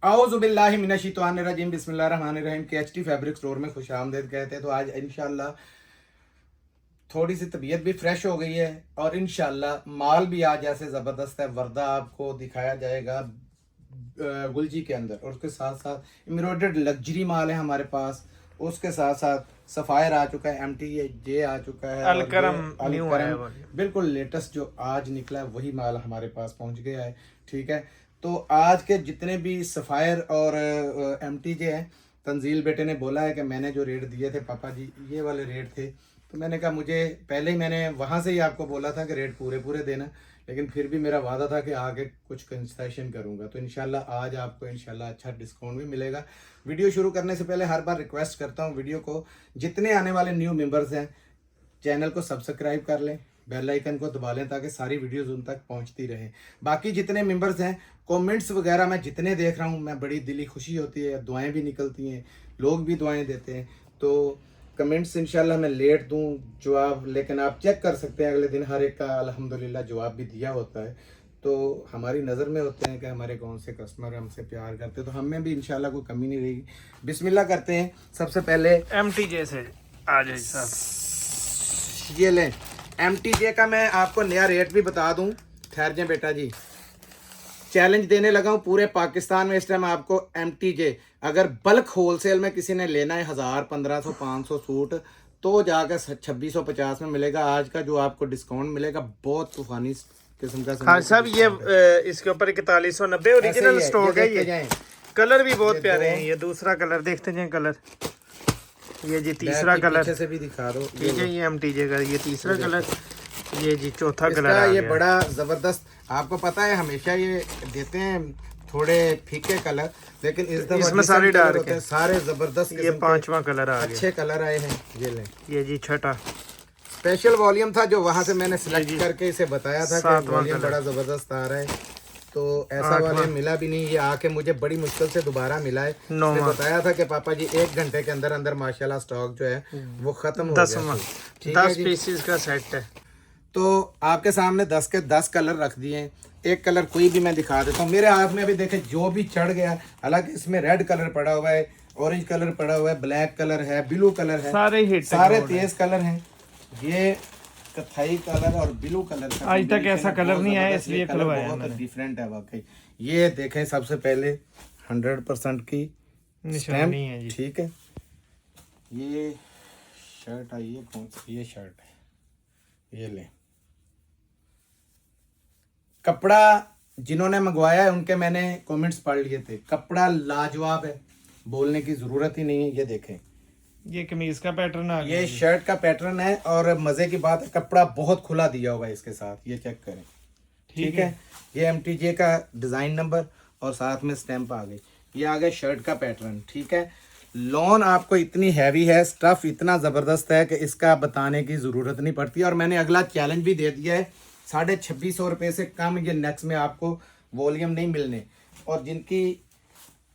औज़ुबिल्लाहि मिनश्शैतानिर्रजीम बिस्मिल्लाहिर्रहमानिर्रहीम के HT fabric store में खुश आमदेद कहते हैं। तो आज इंशाल्लाह थोड़ी सी तबीयत भी फ्रेश हो गई है और इंशाल्लाह माल भी आज ऐसे ज़बरदस्त है। वर्दा आपको दिखाया जाएगा गुलजी के अंदर, और उसके साथ साथ एम्ब्रॉयडर्ड लग्जरी माल है हमारे पास। उसके साथ साथ सफ़ायर आ चुका है, MTJ आ चुका है, अलकरम न्यू है, अलकरम बिल्कुल लेटेस्ट जो आज निकला है वही माल हमारे पास पहुंच गया है। ठीक है, तो आज के जितने भी सफ़ायर और MTJ हैं, तंजील बेटे ने बोला है कि मैंने जो रेट दिए थे पापा जी ये वाले रेट थे। तो मैंने कहा मुझे पहले ही मैंने वहाँ से ही आपको बोला था कि रेट पूरे पूरे देना, लेकिन फिर भी मेरा वादा था कि आगे कुछ कंसेशन करूंगा। तो इंशाल्लाह आज आपको इंशाल्लाह अच्छा डिस्काउंट भी मिलेगा। वीडियो शुरू करने से पहले हर बार रिक्वेस्ट करता हूँ, वीडियो को जितने आने वाले न्यू मेंबर्स हैं चैनल को सब्सक्राइब कर लें, बेल आइकन को दबा लें ताकि सारी वीडियोस उन तक पहुंचती रहें। बाकी जितने मेंबर्स हैं कमेंट्स वगैरह मैं जितने देख रहा हूँ मैं बड़ी दिली खुशी होती है, दुआएं भी निकलती हैं, लोग भी दुआएं देते हैं। तो कमेंट्स इंशाल्लाह मैं लेट दूं जवाब, लेकिन आप चेक कर सकते हैं अगले दिन हर एक का अल्हम्दुलिल्लाह जवाब भी दिया होता है। तो हमारी नज़र में होते हैं कि हमारे कौन से कस्टमर हमसे प्यार करते हैं, तो हमें भी इंशाल्लाह कोई कमी नहीं रहेगी। बिस्मिल्लाह करते हैं। सबसे पहले MTJ से आ जाए साहब, ये लें MTJ का मैं आपको नया रेट भी बता दूं। ठहर जाए बेटा जी, चैलेंज देने लगा हूं पूरे पाकिस्तान में इस टाइम आपको MTJ अगर बल्क होलसेल में किसी ने लेना है 1000 1500 500 सूट तो जाकर 2650 में मिलेगा। आज का जो आपको डिस्काउंट मिलेगा बहुत तूफानी किस्म का। हाँ साहब, ये इसके ऊपर 4190 ओरिजिनल स्टॉक है। ये कलर भी बहुत प्यारे हैं। ये दूसरा कलर देखते जाए, कलर ये जी तीसरा कलर पीछे से भी दिखा दो। ये MTJ का ये तीसरा कलर, ये जी चौथा कलर ये बड़ा जबरदस्त। आपको पता है हमेशा ये देते हैं थोड़े फीके कलर, लेकिन इस दफा इसमें सारे डार्क हैं, सारे जबरदस्त। ये पांचवा कलर आ गया, अच्छे कलर आए हैं। ये लें, ये जी छठा स्पेशल वॉल्यूम था जो वहां से मैंने सिलेक्ट करके इसे बताया था कि वॉल्यूम बड़ा जबरदस्त आ रहा है। तो ऐसा वॉल्यूम मिला भी नहीं, ये आके मुझे बड़ी मुश्किल से दोबारा मिला है। मैंने बताया था कि पापा जी 1 घंटे के अंदर अंदर माशाल्लाह स्टॉक जो है वो खत्म हो गया। 10 पीसेस का सेट है। तो आपके सामने 10 के 10 कलर रख दिए हैं। एक कलर कोई भी मैं दिखा देता हूँ। मेरे हाथ में अभी देखे जो भी चढ़ गया, हालांकि इसमें रेड कलर पड़ा हुआ है, ऑरेंज कलर पड़ा हुआ है, ब्लैक कलर है, ब्लू कलर है, सारे तेज कलर हैं। ये कथाई कलर और ब्लू कलर का आज तक ऐसा कलर नहीं आया, इसलिए खुलवाया बहुत डिफरेंट है वाकई। ये देखें सबसे पहले 100% की निशानी है जी। ठीक है, ये शर्ट आई है, कौन सी ये शर्ट है, ये लें। कपड़ा जिन्होंने मंगवाया है उनके मैंने कमेंट्स पढ़ लिए थे, कपड़ा लाजवाब है, बोलने की जरूरत ही नहीं है। ये देखें, ये कमीज का पैटर्न आ गया, ये शर्ट का पैटर्न है और मजे की बात है कपड़ा बहुत खुला दिया हुआ है इसके साथ। ये चेक करें, ठीक है। ये MTJ का डिजाइन नंबर और साथ में स्टैंप आ गई। ये आ गया शर्ट का पैटर्न, ठीक है। लॉन आपको इतनी हैवी है, स्टफ इतना जबरदस्त है कि इसका बताने की जरूरत नहीं पड़ती। और मैंने अगला चैलेंज भी दे दिया है, 2650 रुपये से कम ये नेक्स्ट में आपको वॉल्यूम नहीं मिलने। और जिनकी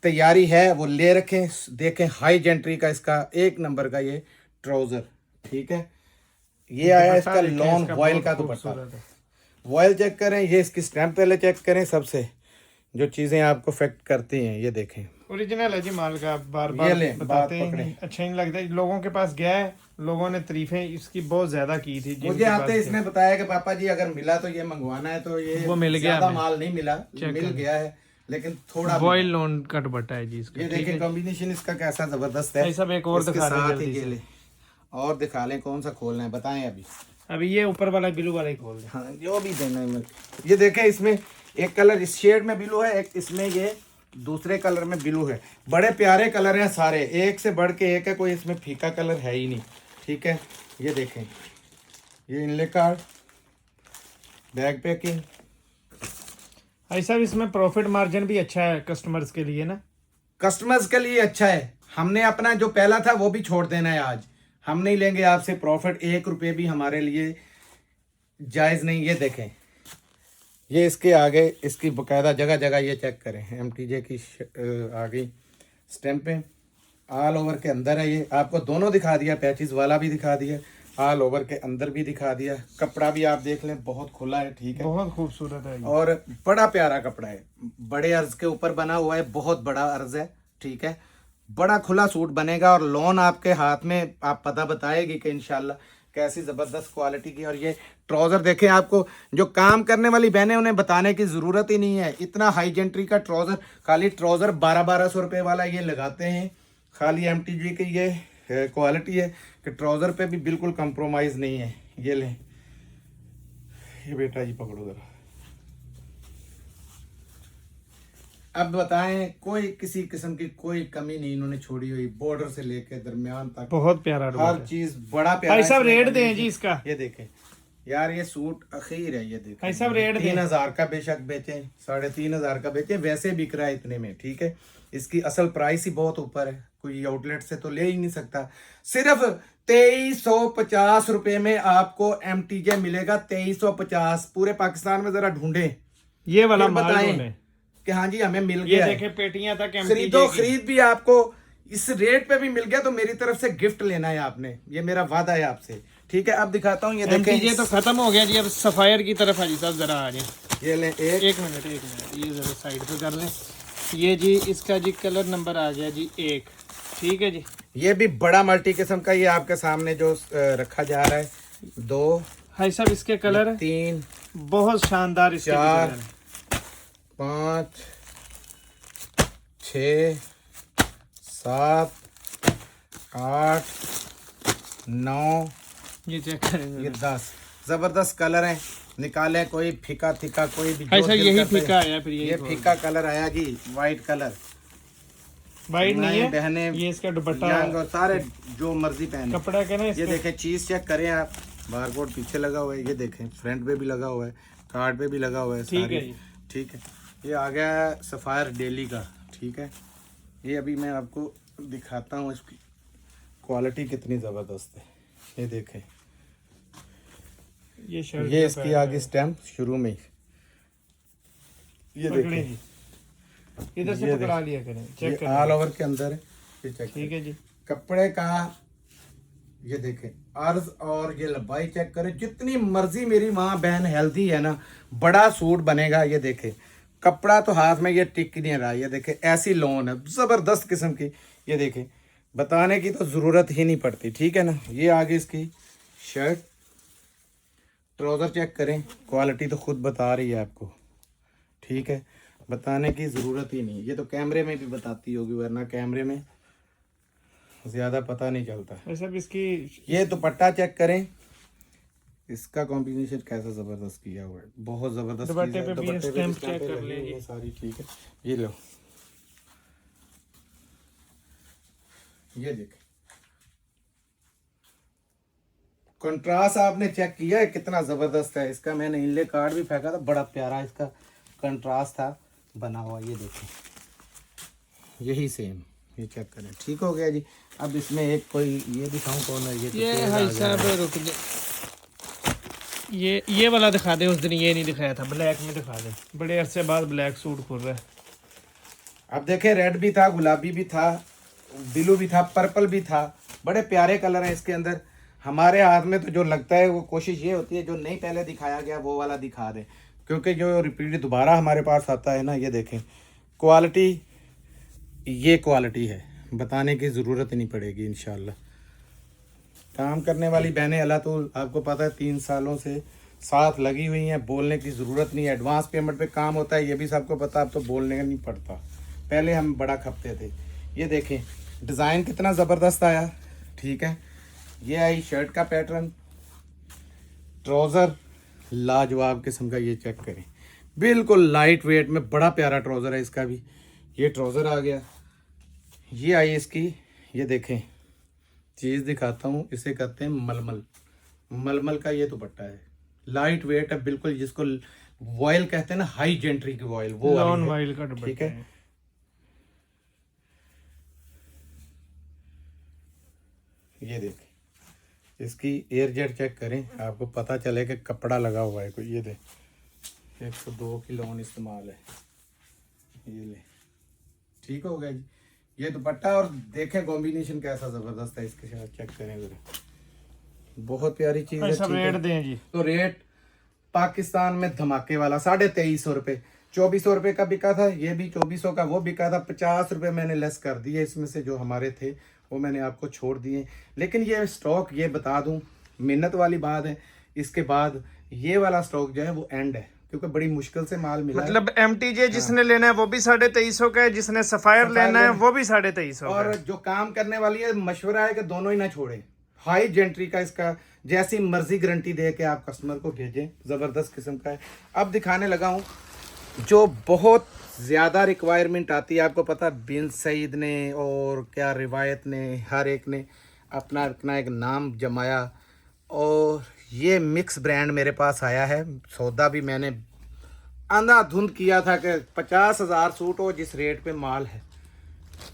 तैयारी है वो ले रखें। देखें हाई जेंट्री का इसका 1 नंबर का ये ट्राउजर, ठीक है। ये आया इसका लॉन वॉयल का दुपट्टा, वॉयल चेक करें, ये इसकी स्टैंप पहले चेक करें। सबसे जो चीजें आपको इफेक्ट करती हैं ये देखें, ओरिजिनल है जी माल का। बार बार बताते हैं, अच्छा नहीं लगता। लोगों के पास गया है, लोगों ने तारीफें इसकी बहुत ज्यादा की थी। मुझे आते इसने बताया कि पापा जी अगर मिला तो ये मंगवाना है, तो ये वो मिल गया, ज्यादा माल नहीं मिला, मिल गया है, लेकिन थोड़ा वॉयल लोन का दुपट्टा है जी इसका। ये देखें कॉम्बिनेशन इसका कैसा जबरदस्त है। सब एक और दिखा दें, और दिखा लें, कौन सा खोलना है बताएं। अभी ये ऊपर वाला ब्लू वाला ही खोल दें। हाँ, जो भी देना है। ये देखें, इसमें एक कलर इस शेड में ब्लू है, एक इसमें ये दूसरे कलर में ब्लू है। बड़े प्यारे कलर हैं सारे, एक से बढ़ के एक है, कोई इसमें फीका कलर है ही नहीं, ठीक है। ये देखें, ये इनले कार्ड, बैग पैकिंग। ऐसा इसमें प्रॉफिट मार्जिन भी अच्छा है कस्टमर्स के लिए ना, कस्टमर्स के लिए अच्छा है। हमने अपना जो पहला था वो भी छोड़ देना है। आज हम नहीं लेंगे आपसे प्रॉफिट, 1 रुपये भी हमारे लिए जायज़ नहीं। ये देखें, ये इसके आगे इसकी बकायदा जगह जगह ये चेक करें, MTJ की आ गई स्टैंप पे, ऑल ओवर के अंदर है। ये आपको दोनों दिखा दिया, पैचेस वाला भी दिखा दिया, ऑल ओवर के अंदर भी दिखा दिया, कपड़ा भी आप देख लें बहुत खुला है, ठीक है, बहुत खूबसूरत है ये। और बड़ा प्यारा कपड़ा है, बड़े अर्ज के ऊपर बना हुआ है, बहुत बड़ा अर्ज है, ठीक है, बड़ा खुला सूट बनेगा और लोन आपके हाथ में, आप पता बताएगी कि इंशाल्लाह कैसी ज़बरदस्त क्वालिटी की। और ये ट्राउज़र देखें, आपको जो काम करने वाली बहनें उन्हें बताने की ज़रूरत ही नहीं है, इतना हाई जेंट्री का ट्राउज़र, खाली ट्राउज़र 1200 रुपये वाला ये लगाते हैं, खाली MTG की ये क्वालिटी है कि ट्राउज़र पे भी बिल्कुल कंप्रोमाइज़ नहीं है। ये लें, ये बेटा जी पकड़ो ज़रा। अब बताएं, कोई किसी किस्म की कोई कमी नहीं इन्होंने छोड़ी हुई, बॉर्डर से लेके दरमियान तक बहुत प्यारा हर चीज बड़ा प्यारा भाई है। साहब इसमें रेट कमी दें नहीं। जी इसका। ये देखें यार, ये सूट अखीर है, ये देखें भाई साहब रेट दें। 3000 का बेशक बेचे, 3500 का बेचे, वैसे बिक रहा है इतने में, ठीक है। इसकी असल प्राइस ही बहुत ऊपर है, कोई आउटलेट से तो ले ही नहीं सकता। सिर्फ 2350 रुपए में आपको MTJ मिलेगा, 2350 पूरे पाकिस्तान में। जरा ढूंढे ये वाला फिर माल बताएं ढूंढें। कि हाँ जी हमें मिल ये गया है। देखें पेटियां तक खरीदो, MTJ की। खरीद भी आपको इस रेट पे भी मिल गया तो मेरी तरफ से गिफ्ट लेना है आपने, ये मेरा वादा है आपसे, ठीक है। अब दिखाता हूँ, ये देखें, MTJ तो खत्म हो गया जी, अब सफायर की तरफ हाजी साहब जरा आ जाए। ये लें एक मिनट ये जरा साइड पे कर लें। ये जी इसका जी कलर नंबर आ गया जी 1, ठीक है जी। ये भी बड़ा मल्टी किस्म का, ये आपके सामने जो रखा जा रहा है, 2 भाई साहब इसके कलर 3 बहुत शानदार इसके 4 कलर हैं। 5 6 7 8 9, ये चेक करेंगे ये 10 जबरदस्त कलर हैं। निकाले कोई फीका फीका, कोई भी भाई जो साहब दिल यही करता है। फीका आया, फिर यही ये फीका कलर आया जी, वाइट कलर। वाइट नहीं है, बहने ये इसका दुपट्टा यंग और सारे जो मर्जी पहने। कपड़ा का ना ये इसका। देखें, चीज चेक करें आप, बारकोड पीछे लगा हुआ है, ये देखें फ्रंट पे भी लगा हुआ है, कार्ड पे भी लगा हुआ है, ठीक सारी, है जी। ठीक है। ये आ गया सफायर डेली का, ठीक है। ये अभी मैं आपको दिखाता हूँ इसकी क्वालिटी कितनी ज़बरदस्त है। ये देखें, ये शर्ट ये इसकी आगे स्टैम्प शुरू में ही, ये पकड़े देखें, जी, इधर से ये पकड़ा देखें। लिया करें, ये चेक ऑल करें। ओवर के अंदर है, ये चेक ठीक है जी। कपड़े का, ये देखें अर्ज और ये लंबाई चेक करें, जितनी मर्जी मेरी माँ बहन हेल्दी है ना, बड़ा सूट बनेगा। ये देखें कपड़ा तो हाथ में ये टिक नहीं रहा, ये देखें ऐसी लोन है जबरदस्त किस्म की। ये देखें, बताने की तो जरूरत ही नहीं पड़ती, ठीक है ना। ये आगे इसकी शर्ट, ट्राउजर चेक करें, क्वालिटी तो खुद बता रही है आपको, ठीक है, बताने की ज़रूरत ही नहीं। ये तो कैमरे में भी बताती होगी, वरना कैमरे में ज़्यादा पता नहीं चलता। सब इसकी ये दुपट्टा चेक करें, इसका कॉम्बिनेशन कैसा ज़बरदस्त किया हुआ है, बहुत ज़बरदस्त। दुपट्टे पे भी स्टैम्प स्टैम्प चेक कर लगी लें हुई जी। है सारी, ठीक है। ये लो, ये देखें कंट्रास्ट आपने चेक किया है कितना ज़बरदस्त है इसका। मैंने इनले कार्ड भी फेंका था, बड़ा प्यारा इसका कंट्रास्ट था बना हुआ। ये देखें, यही सेम, ये चेक करें, ठीक हो गया जी। अब इसमें एक कोई ये दिखाऊं, कौन है ये? तो ये तेज आ भाई गया साहब है। रुक दे, ये वाला दिखा दे, उस दिन ये नहीं दिखाया था, ब्लैक में दिखा दे, बड़े अरसे बाद ब्लैक सूट खुल रहा है। अब देखें, रेड भी था, गुलाबी भी था, ब्लू भी था, पर्पल भी था, बड़े प्यारे कलर हैं इसके अंदर। हमारे हाथ में तो जो लगता है वो कोशिश ये होती है जो नहीं पहले दिखाया गया वो वाला दिखा दें, क्योंकि जो रिपीट दोबारा हमारे पास आता है ना। ये देखें क्वालिटी, ये क्वालिटी है, बताने की ज़रूरत नहीं पड़ेगी इंशाल्लाह। काम करने वाली बहनें अल्लाह तो आपको पता है 3 सालों से साथ लगी हुई हैं, बोलने की ज़रूरत नहीं है। एडवांस पेमेंट पे काम होता है, ये भी सबको पता, अब तो बोलने का नहीं पड़ता, पहले हम बड़ा खपते थे। ये देखें डिज़ाइन कितना ज़बरदस्त आया, ठीक है। ये आई शर्ट का पैटर्न, ट्राउज़र लाजवाब किस्म का, ये चेक करें, बिल्कुल लाइट वेट में, बड़ा प्यारा ट्राउज़र है इसका भी। ये ट्राउज़र आ गया, ये आई इसकी, ये देखें चीज़ दिखाता हूँ, इसे कहते हैं मलमल, मलमल का ये दुपट्टा है, लाइट वेट है बिल्कुल, जिसको वॉयल कहते हैं ना, हाई जेंट्री की वॉयल, वो लॉन वाली वाइल है, का दुपट्टा ठीक है। ये देखें, इसकी एयर जेट चेक करें, आपको पता चले कि कपड़ा लगा हुआ है कोई। ये दे 102 की लॉन इस्तेमाल है, ये ले, ठीक हो गया जी। ये दुपट्टा और देखें कॉम्बिनेशन कैसा ज़बरदस्त है इसके साथ, चेक करें ज़रा, बहुत प्यारी चीज है। सब ठीक रेट है। दें जी। तो रेट पाकिस्तान में धमाके वाला 2350 रुपये, 2400 रुपये का बिका था, ये भी 2400 का वो बिका था। 50 रुपये मैंने लेस कर दिए, इसमें से जो हमारे थे वो मैंने आपको छोड़ दिए। लेकिन ये स्टॉक, ये बता दूं, मिन्नत वाली बात है, इसके बाद ये वाला स्टॉक जो है वो एंड है, क्योंकि बड़ी मुश्किल से माल मिला है। मतलब MTJ जिसने लेना है वो भी 2350 का है, जिसने सफायर लेना है वो भी 2350 का और है। जो काम करने वाली है, मशवरा है कि दोनों ही ना छोड़े। हाई जेंट्री का इसका जैसी मर्जी गारंटी दे के आप कस्टमर को भेजें, जबरदस्त किस्म का है। अब दिखाने लगा हूँ जो बहुत ज़्यादा रिक्वायरमेंट आती है, आपको पता बिन सईद ने और क्या रिवायत ने, हर एक ने अपना अपना एक नाम जमाया, और ये मिक्स ब्रांड मेरे पास आया है। सौदा भी मैंने अंधाधुंध किया था कि 50,000 सूट हो जिस रेट पे माल है,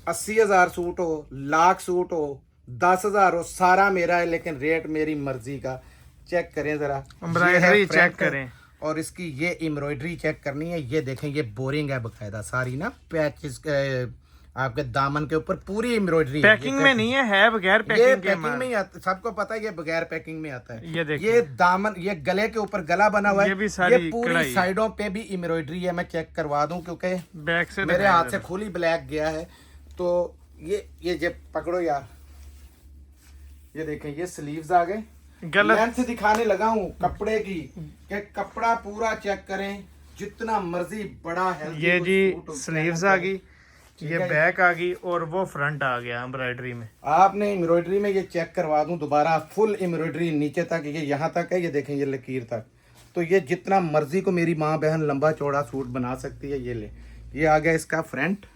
80,000 सूट हो, लाख सूट हो, 10,000 हो, सारा मेरा है, लेकिन रेट मेरी मर्जी का। चेक करें ज़रा, एम्ब्रॉयडरी चेक करें, और इसकी ये एम्ब्रॉयडरी चेक करनी है। ये देखें, ये बोरिंग है बकायदा सारी ना, पैचेस आपके दामन के ऊपर पूरी एम्ब्रॉयडरी। पैकिंग में नहीं है बगैर ये पैकिंग के पैकिंग में ही आता, सबको पता है ये बगैर पैकिंग में आता है। ये देखिए, ये दामन, ये गले के ऊपर गला बना हुआ है, ये भी सारी ये पूरी कढ़ाई है। साइडों पे भी एम्ब्रॉयडरी है। मैं चेक करवा दूं क्योंकि बैक से मेरे दिखाया हाथ से खुली ब्लैक गया है। तो ये जब पकड़ो यार, ये देखें, ये स्लीव्स आ गए। गलत लेंथ दिखाने लगा हूँ कपड़े की, कि कपड़ा पूरा चेक करें, जितना मर्जी बड़ा है। ये जी स्लीव्स आ गई, ये बैक आ गई, और वो फ्रंट आ गया एम्ब्रॉयडरी में। आपने एम्ब्रॉयडरी में ये चेक करवा दूं दोबारा, फुल एम्ब्रॉयडरी नीचे तक, ये यहाँ तक है, ये देखें, ये लकीर तक। तो ये जितना मर्जी को मेरी माँ बहन लंबा चौड़ा सूट बना सकती है। ये ले, ये आ गया इसका फ्रंट।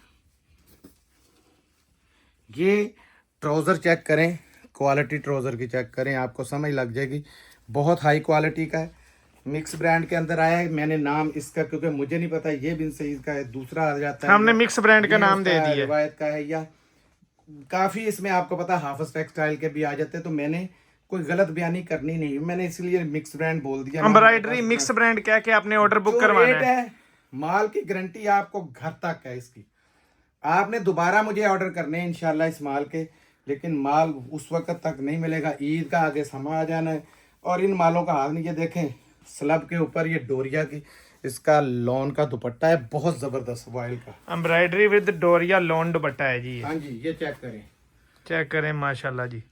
ये ट्राउज़र चेक करें, क्वालिटी ट्राउज़र की चेक करें, आपको समझ लग जाएगी, बहुत हाई क्वालिटी का है। मिक्स ब्रांड के अंदर आया है। मैंने नाम इसका, क्योंकि मुझे नहीं पता ये बिन सईद का है, दूसरा आ जाता है, हमने मिक्स ब्रांड का ये नाम दे उसका दिया। रिवायत का है, या काफ़ी इसमें आपको पता हाफिज टेक्सटाइल के भी आ जाते हैं। तो मैंने कोई गलत बयानी करनी नहीं, मैंने इसलिए मिक्स ब्रांड बोल दिया। एम्ब्रॉयडरी मिक्स ब्रांड क्या के आपने ऑर्डर बुक करवाना रेट है। है, माल की गारंटी आपको घर तक है इसकी। आपने दोबारा मुझे ऑर्डर करने हैं इंशाल्लाह इस माल के, लेकिन माल उस वक्त तक नहीं मिलेगा, ईद का आगे समा आ जाना है। और इन मालों का हाल नहीं, ये देखें, स्लब के ऊपर ये डोरिया की इसका लॉन का दुपट्टा है, बहुत जबरदस्त वाइल का एम्ब्रॉयडरी विद डोरिया लॉन दुपट्टा है जी। हाँ जी, ये चेक करें, चेक करें, माशाल्लाह जी,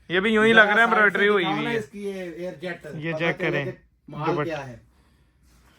ये भी यूं ही लग रहा है एम्ब्रॉयडरी हुई हुई है। इसकी एयर जेट, ये चेक करें, माल क्या है।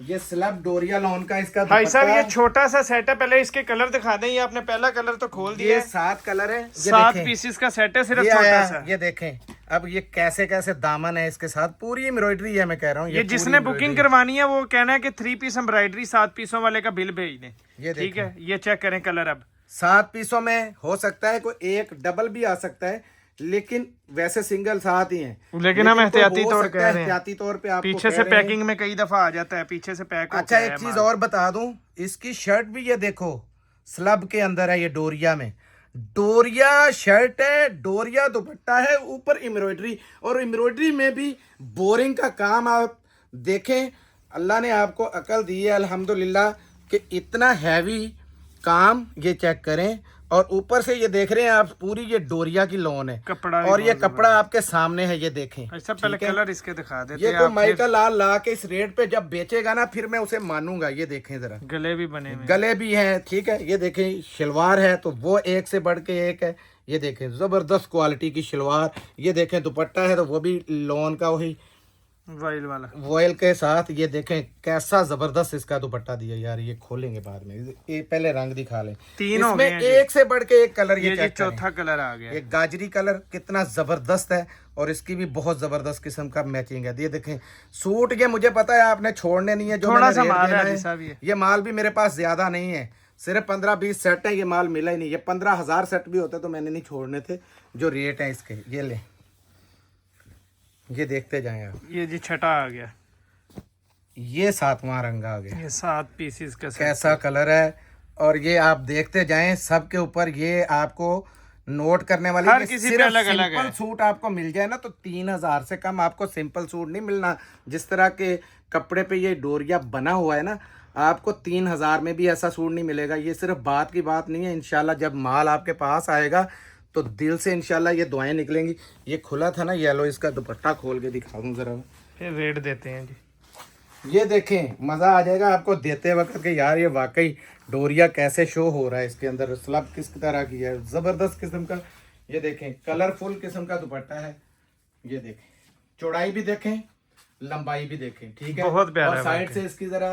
ये स्लब डोरिया लॉन का इसका भाई साहब, ये दुपट्टा। छोटा सा सेट है, पहले इसके कलर दिखा दें। ये आपने पहला कलर तो खोल दिया ये है, 7 कलर है, ये 7 देखें। पीसेस का सेट है, सिर्फ ये छोटा आया, सा। ये देखें, अब ये कैसे कैसे दामन है इसके साथ, पूरी एम्ब्रॉयडरी है, मैं कह रहा हूँ। ये जिसने बुकिंग करवानी है वो कहना है कि 3 पीस एम्ब्रॉयडरी 7 पीसों वाले का बिल भेज दें। ये ठीक है, ये चेक करें कलर। अब 7 पीसों में हो सकता है कोई एक डबल भी आ सकता है, लेकिन वैसे सिंगल 7 ही हैं। लेकिन हम कोई एहतियाती हो तौर सकता कह है, रहे हैं, एहतियाती तौर पे आपको पीछे कह से रहे हैं। पैकिंग में कई दफा आ जाता है, पीछे से पैक होके अच्छा, आया एक है चीज माल। और बता दूं, इसकी शर्ट भी ये देखो स्लब के अंदर है, ये डोरिया में, डोरिया शर्ट है, डोरिया दुपट्टा है, ऊपर एम्ब्रॉयडरी, और एम्ब्रॉयडरी में भी बोरिंग का काम। आप देखें, अल्लाह ने आपको अकल दी है अल्हम्दुलिल्लाह, कि इतना हैवी काम, ये चेक करें। और ऊपर से ये देख रहे हैं आप, पूरी ये डोरिया की लॉन है, कपड़ा भी और ये बहुत कपड़ा आपके सामने है, ये देखें। अच्छा, पहले ठीक है? कलर इसके दिखा देते ये हैं तो आप, माइकल लाल ला के इस रेट पे जब बेचेगा ना, फिर मैं उसे मानूंगा। ये देखें जरा, गले भी बने हुए हैं। गले भी हैं, ठीक है। ये देखें, शलवार है तो वो एक से बढ़ के एक है। ये देखें, जबरदस्त क्वालिटी की शलवार। ये देखें, दुपट्टा है तो वो भी लॉन का, वही वाइल वाला वॉयल के साथ। ये देखें कैसा जबरदस्त इसका दुपट्टा दिया यार, ये खोलेंगे बाद में, ये पहले रंग दिखा लें। 3 हो गए इसमें हैं जी। एक से बढ़ के एक कलर, ये ये जी चेक करें। चौथा कलर आ गया। ये गाजरी कलर कितना जबरदस्त है, और इसकी भी बहुत जबरदस्त किस्म का मैचिंग है। ये देखें सूट, ये मुझे पता है आपने छोड़ने नहीं है, जो थोड़ा मैंने सा रेट माल देना है है। जी साहब, ये माल भी मेरे पास ज्यादा नहीं है, सिर्फ 15-20 सेट है, ये माल मिला ही नहीं। ये 15,000 सेट भी होते तो मैंने नहीं छोड़ने थे। जो रेट है इसके, ये ले, ये देखते जाएं आप। ये जी छठा आ गया, ये 7वां रंग आ गया, ये 7 पीसेस का सेट। कैसा कलर है। और ये आप देखते जाएं, सबके ऊपर ये आपको नोट करने वाली, हर कि किसी सिर्फ पे अलग-अलग सिंपल है। सूट आपको मिल जाए ना, तो 3,000 से कम आपको सिंपल सूट नहीं मिलना। जिस तरह के कपड़े पे ये डोरिया बना हुआ है ना, आपको 3,000 में भी ऐसा सूट नहीं मिलेगा। ये सिर्फ बात की बात नहीं है, इंशाल्लाह जब माल आपके पास आएगा तो दिल से इंशाल्लाह ये दुआएं निकलेंगी। ये खुला था ना येलो, इसका दुपट्टा खोल के दिखा दूं जरा। फिर रेट देते हैं जी। ये देखें, मज़ा आ जाएगा आपको देते वक्त कि यार ये वाकई डोरिया कैसे शो हो रहा है, इसके अंदर स्लब किस तरह की है, ज़बरदस्त किस्म का। ये देखें कलरफुल किस्म का दुपट्टा है। ये देखें चौड़ाई भी देखें, लंबाई भी देखें, ठीक है। बहुत प्यारा और है साइड वाकई। से इसकी जरा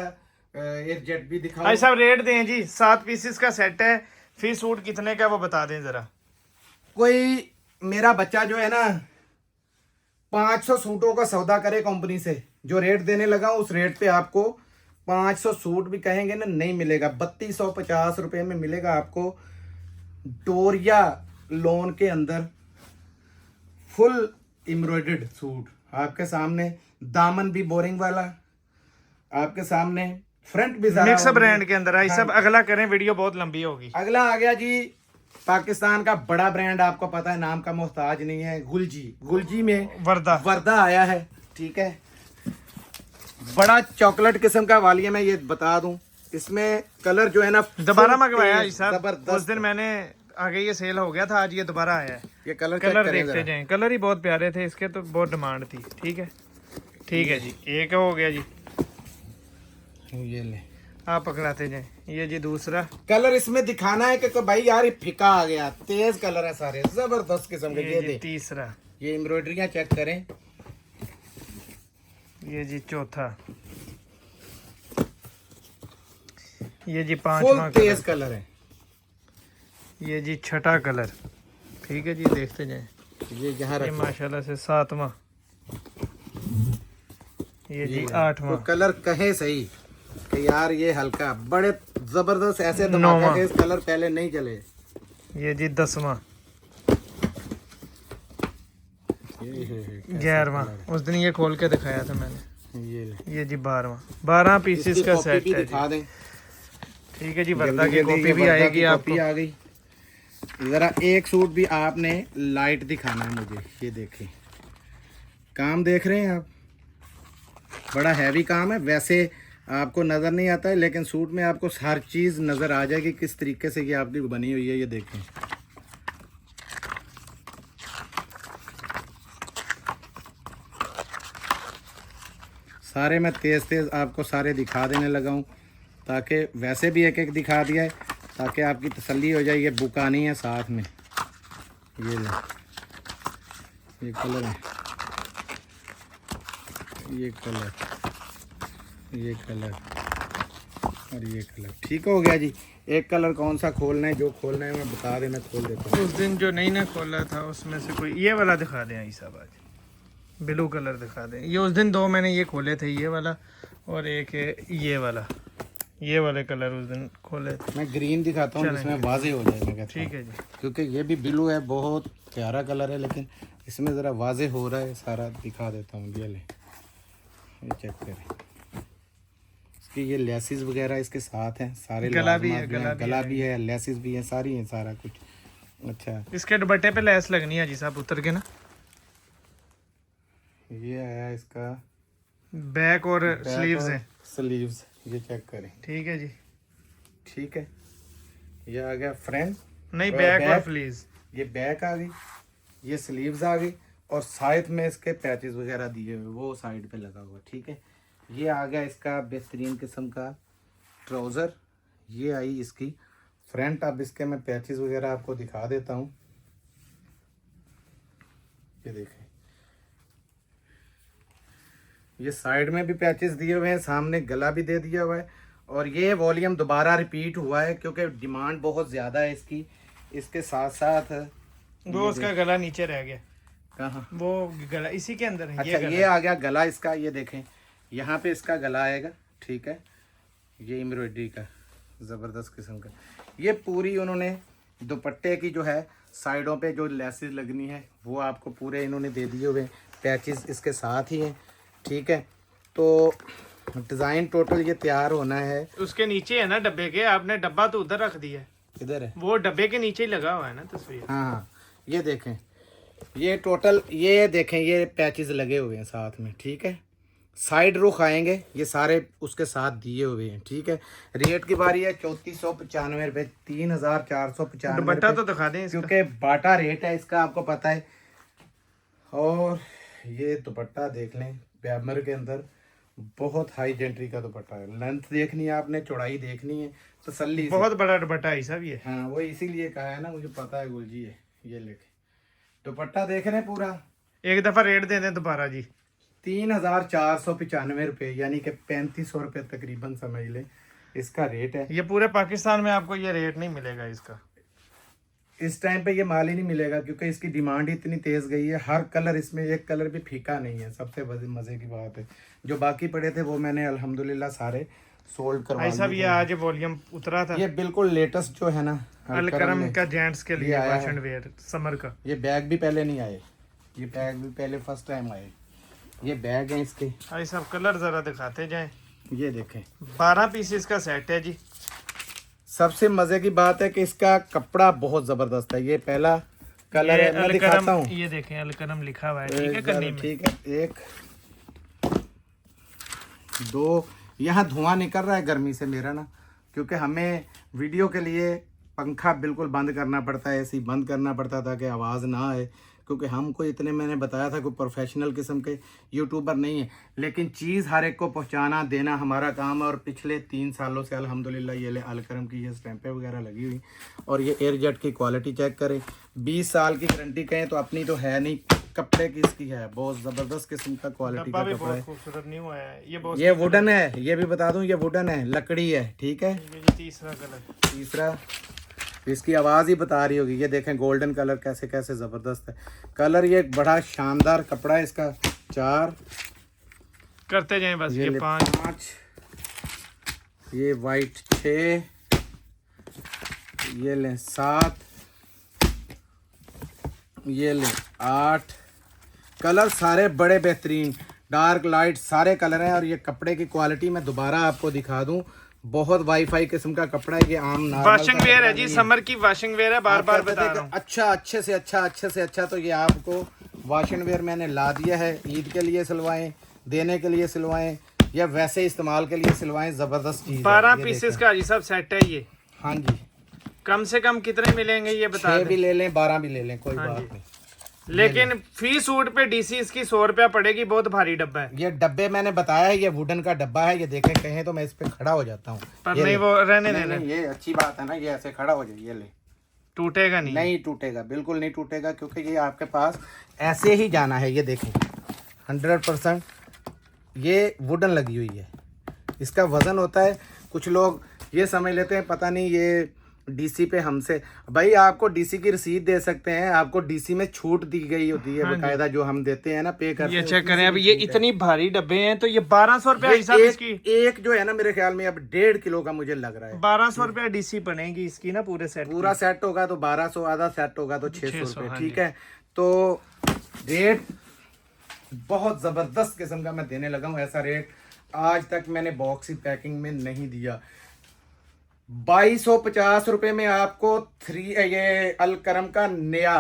एक जेट भी दिखाओ। भाई साहब रेट दें जी, 7 पीसेस का सेट है, फिर सूट कितने का वो बता दें जरा। कोई मेरा बच्चा जो है ना 500 सूटों का सौदा करे कंपनी से, जो रेट देने लगा उस रेट पे आपको 500 सूट भी कहेंगे ना नहीं मिलेगा। 3250 रुपये में मिलेगा आपको डोरिया लोन के अंदर फुल एम्ब्रॉयडर्ड सूट आपके सामने, दामन भी बोरिंग वाला आपके सामने, फ्रंट भी ज़रा मिक्स ब्रांड के अंदर आई हाँ। सब। अगला करें, वीडियो बहुत लंबी होगी। अगला आ गया जी पाकिस्तान का बड़ा ब्रांड, आपको पता है नाम का मोहताज नहीं है, गुलजी। गुलजी में वर्दा वर्दा आया है, ठीक है। बड़ा चॉकलेट किस्म का वाली है, मैं ये बता दूं इसमें कलर जो है ना दोबारा full मंगवाया तेज, जी साहब। जबरदस्त। उस दिन मैंने आगे ये सेल हो गया था, आज ये दोबारा आया है। ये कलर कलर चेक करें देखते जरा। जाएं, कलर ही बहुत प्यारे थे इसके, तो बहुत डिमांड थी। ठीक है, ठीक है जी, एक हो गया जी। ये ले आप पकड़ाते जाएं। ये जी दूसरा। कलर इसमें दिखाना है कि भाई यार ये फीका आ गया, तेज कलर है सारे, जबरदस्त किस्म के। ये ये जी दे, तीसरा। ये एम्ब्रॉयडरियां चेक करें। ये जी चौथा। ये जी फुल पांचवा तेज कलर। कलर है। ये जी छठा कलर। ठीक है जी, देखते जाएं। ये यहाँ ये रखो। माशाल्लाह से 7वां। ये जी तो 8वां। कलर कहे सही कि यार ये हल्का, बड़े जबरदस्त ऐसे धमाका नौवां। के इस कलर पहले नहीं चले। ये जी 10वां। 11वां। उस दिन ये खोल के दिखाया था मैंने। ये ले। ये जी 12वां। 12 पीसेस इसकी का कॉपी सेट भी है जी। दिखा दें। ठीक है जी, वर्दा जल्दी की जल्दी कॉपी ये भी वर्दा आएगी की आपको। कॉपी आ गई। जरा एक सूट भी आपने लाइट दिखाना है मुझे। ये देखिए काम देख रहे हैं आप, बड़ा हैवी काम है। वैसे आपको नज़र नहीं आता है, लेकिन सूट में आपको हर चीज़ नज़र आ जाएगी किस तरीके से ये आपकी बनी हुई है। ये देखें सारे मैं तेज़ तेज़ आपको सारे दिखा देने लगा हूँ, ताकि वैसे भी एक एक दिखा दिया है ताकि आपकी तसल्ली हो जाए। ये बुकानी है साथ में। ये ले, ये कलर है, ये कलर, ये कलर और ये कलर। ठीक हो गया जी। एक कलर कौन सा खोलना है, जो खोलना है मैं बता दें, मैं खोल देता हूँ। उस दिन जो नहीं ना खोला था उसमें से कोई ये वाला दिखा दें आई साहब। आज ब्लू कलर दिखा दें। ये उस दिन 2 मैंने ये खोले थे, ये वाला और एक है ये वाला। ये वाले कलर उस दिन खोले थे। मैं ग्रीन दिखाता हूँ जिसमें वाजे हो जाएगा। ठीक है जी। क्योंकि ये भी ब्लू है, बहुत प्यारा कलर है, लेकिन इसमें ज़रा वाजे हो रहा है सारा, दिखा देता हूँ। ये ले, ये चेक करें। इसकी ये लेसिस वगैरह इसके साथ हैं सारे, गला भी है, लाजमात गला भी है, लेसिस भी है, सारी हैं, सारा कुछ। अच्छा, इसके दुपट्टे पे लेस लगनी है जी साहब उतर के ना। ये आया इसका बैक और स्लीव्स है। स्लीव्स, ये चेक करें। ठीक है जी। ठीक है, ये आ गया फ्रंट, नहीं, और बैक और बैक। फ्लीव्स। ये बैक आ गई, ये स्लीव्स आ गई, और साइड में इसके पैचेस वगैरह दिए हुए वो साइड पे लगा हुआ। ठीक है, ये आ गया इसका बेहतरीन किस्म का ट्राउज़र। ये आई इसकी फ्रंट। अब इसके मैं पैचेस वगैरह आपको दिखा देता हूँ। ये देखें, ये साइड में भी पैचेस दिए हुए हैं, सामने गला भी दे दिया हुआ है। और ये वॉल्यूम दोबारा रिपीट हुआ है क्योंकि डिमांड बहुत ज़्यादा है इसकी। इसके साथ साथ वो उसका गला नीचे रह गया। कहाँ, वो गला इसी के अंदर है। अच्छा गला। ये आ गया गला इसका। ये देखें यहाँ पे इसका गला आएगा। ठीक है, ये एम्ब्रॉयडरी का ज़बरदस्त किस्म का। ये पूरी उन्होंने दुपट्टे की जो है साइडों पे जो लेसेस लगनी है वो आपको पूरे इन्होंने दे दिए हुए, पैचेस इसके साथ ही हैं। ठीक है, तो डिज़ाइन टोटल ये तैयार होना है। उसके नीचे है ना डब्बे के, आपने डब्बा तो उधर रख दिया है। किधर है? वो डब्बे के नीचे ही लगा हुआ है ना तस्वीर। हाँ हाँ, ये देखें, ये टोटल ये देखें, ये पैचेस लगे हुए हैं साथ में। ठीक है, साइड रुख आएंगे, ये सारे उसके साथ दिए हुए हैं। ठीक है, रेट की बारी है 3495 रुपये, 3495 दुपट्टा तो दिखा दें इसका। क्योंकि बाटा रेट है इसका, आपको पता है। और ये दुपट्टा देख लें, पैमर के अंदर बहुत हाई जेंट्री का दुपट्टा है। लेंथ देखनी है आपने, चौड़ाई देखनी है तसल्ली से। बहुत बड़ा दुपट्टा है सब ये। हाँ वो इसीलिए कहा है ना, मुझे पता है गुल जी है। ये लेके दुपट्टा देख रहे हैं पूरा। एक दफा रेट दे दें दोबारा जी। 3495 रुपये, यानी कि 3500 रुपये तकरीबन समझ लें इसका रेट है। ये पूरे पाकिस्तान में आपको ये रेट नहीं मिलेगा इसका। इस टाइम पे ये माल ही नहीं मिलेगा क्योंकि इसकी डिमांड ही इतनी तेज़ गई है। हर कलर इसमें, एक कलर भी फीका नहीं है। सबसे मज़े की बात है, जो बाकी पड़े थे वो मैंने अल्हम्दुलिल्लाह सारे सोल्ड करवा भाई साहब ये आज वॉल्यूम उतरा था। ये बिल्कुल लेटेस्ट जो है ना अलकरम का जेंट्स के लिए फैशन वेयर समर का। ये बैग भी पहले नहीं आए, ये बैग भी पहले फर्स्ट टाइम आए। ये बैग हैं इसके। भाई साहब कलर जरा दिखाते जाएं। ये देखें 12 पीसेस का सेट है जी। सबसे मजे की बात है कि इसका कपड़ा बहुत जबरदस्त है। ये पहला कलर है, मैं दिखाता हूँ। ये देखें अलकरम लिखा हुआ है, ठीक है कन्नी में। ठीक है, एक दो, यहाँ धुआं निकल रहा है गर्मी से मेरा ना, क्योंकि हमें वीडियो के लिए पंखा बिल्कुल बंद करना पड़ता है, ऐसे ही बंद करना पड़ता था कि आवाज़ ना आए, क्योंकि हमको इतने, मैंने बताया था, कोई प्रोफेशनल किस्म के यूट्यूबर नहीं है, लेकिन चीज़ हर एक को पहुंचाना देना हमारा काम है। और पिछले 3 सालों से अल्हम्दुलिल्लाह ये अलकरम की ये स्टैंपें वगैरह लगी हुई। और ये एयरजेट की क्वालिटी चेक करें, 20 साल की गारंटी कहें तो अपनी तो है नहीं, कपड़े की इसकी है। बहुत ज़बरदस्त किस्म का क्वालिटी का कपड़ा है। खूबसूरत न्यू आया है ये वुडन है, ये भी बता दूं, ये वुडन है, लकड़ी है। ठीक है, तीसरा कलर, तीसरा इसकी आवाज़ ही बता रही होगी। ये देखें गोल्डन कलर कैसे कैसे ज़बरदस्त है कलर। ये बड़ा शानदार कपड़ा है इसका। 4 करते जाएं बस। ये 5, ये वाइट 6, ये लें 7, ये लें 8। कलर सारे बड़े बेहतरीन, डार्क लाइट सारे कलर हैं। और ये कपड़े की क्वालिटी मैं दोबारा आपको दिखा दूं, बहुत वाईफाई किस्म का कपड़ा है। ये आम वॉशिंग वेयर है जी, समर की वॉशिंग वेयर है, बार बार बता रहा हूं। अच्छा, अच्छे से अच्छा तो ये आपको वॉशिंग वेयर मैंने ला दिया है। ईद के लिए सिलवाएं, देने के लिए सिलवाएं, या वैसे इस्तेमाल के लिए सिलवाएं, जबरदस्त चीज। 12 पीसेस का जी सब सेट है ये। हाँ जी, कम से कम कितने मिलेंगे ये बता 6 भी ले लें, 12 भी ले लें, कोई बात नहीं। लेकिन फी सूट पे डीसी इसकी 100 रुपया पड़ेगी, बहुत भारी डब्बा है। ये डब्बे मैंने बताया है, ये वुडन का डब्बा है। ये देखें, कहें तो मैं इस पे खड़ा हो जाता हूँ, पर नहीं वो रहने देना, ये अच्छी बात है ना, ये ऐसे खड़ा हो जाए, ये ले, टूटेगा नहीं। नहीं टूटेगा, बिल्कुल नहीं टूटेगा, क्योंकि ये आपके पास ऐसे ही जाना है। ये देखें 100% ये वुडन लगी हुई है। इसका वजन होता है, कुछ लोग ये समझ लेते हैं पता नहीं ये डीसी पे हमसे, भाई आपको डीसी की रसीद दे सकते हैं, आपको डीसी में छूट दी गई होती है बकायदा, जो हम देते हैं ना, पे करते ये हैं। चेक करें, अब ये इतनी भारी डब्बे हैं तो ये 1200 रुपया हिसाब इसकी। एक जो है ना मेरे ख्याल में अब 1.5 किलो का मुझे लग रहा है। 1200 रुपया डीसी बनेगी इसकी ना, पूरे सेट। पूरा सेट होगा तो 1200, आधा सेट होगा तो 600 रुपये। ठीक है, तो रेट बहुत जबरदस्त किस्म का मैं देने लगा हूँ। ऐसा रेट आज तक मैंने बॉक्स पैकिंग में नहीं दिया। 2250 रुपये में आपको ये अलकरम का नया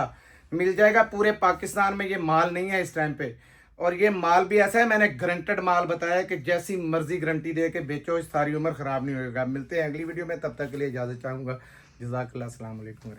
मिल जाएगा। पूरे पाकिस्तान में ये माल नहीं है इस टाइम पे, और ये माल भी ऐसा है, मैंने गारंटेड माल बताया कि जैसी मर्जी गारंटी दे के बेचो, इस सारी उम्र खराब नहीं होगा। मिलते हैं अगली वीडियो में, तब तक के लिए इजाज़त चाहूँगा। जज़ाकल्लाह, अस्सलाम वालेकुम।